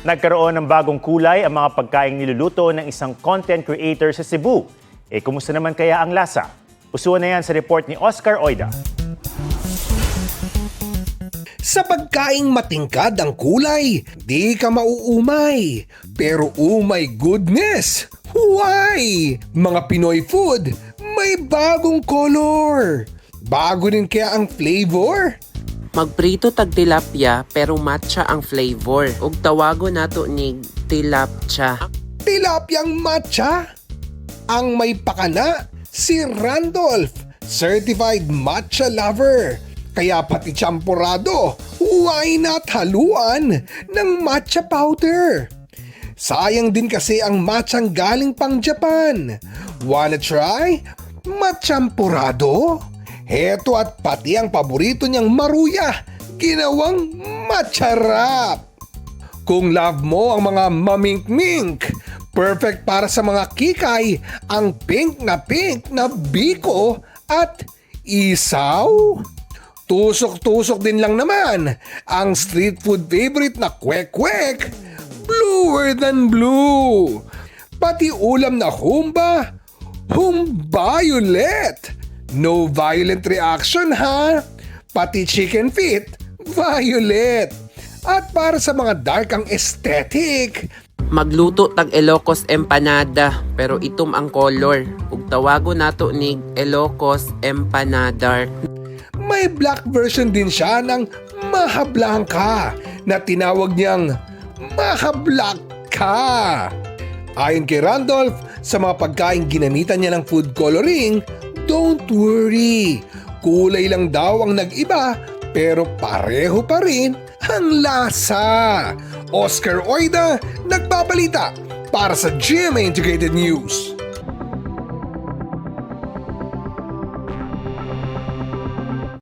Nagkaroon ng bagong kulay ang mga pagkaing niluluto ng isang content creator sa Cebu. Kumusta naman kaya ang lasa? Usuan na yan sa report ni Oscar Oida. Sa pagkaing matingkad ang kulay, di ka mauumay. Pero oh my goodness! Why? Mga Pinoy food, may bagong color. Bago din kaya ang flavor? Magprito tag tilapia pero matcha ang flavor. Ug tawago nato ni tilapcha. Tilapyang matcha? Ang may pakana, si Randolph, certified matcha lover. Kaya pati champurado, why not haluan ng matcha powder? Sayang din kasi ang matchang galing pang Japan. Wanna try? Matchampurado? Heto at pati ang paborito niyang maruya, ginawang matcha wrap. Kung love mo ang mga mamink-mink, perfect para sa mga kikay ang pink na biko at isaw. Tusok-tusok din lang naman ang street food favorite na kwek-kwek, bluer than blue. Pati ulam na humba, violet. No violent reaction ha. Pati chicken feet, violet. At para sa mga dark ang aesthetic, Magluto tag Ilocos empanada pero itom ang color. Ug tawago nato ni Ilocos empanadar. may black version din siya ng Mahablanca na tinawag niyang Mahablaka. Ayon kay Randolph, sa mga pagkain ginamitan niya ng food coloring, don't worry. Kulay lang daw ang nag-iba pero pareho pa rin ang lasa. Oscar Oida, nagbabalita para sa GMA Integrated News.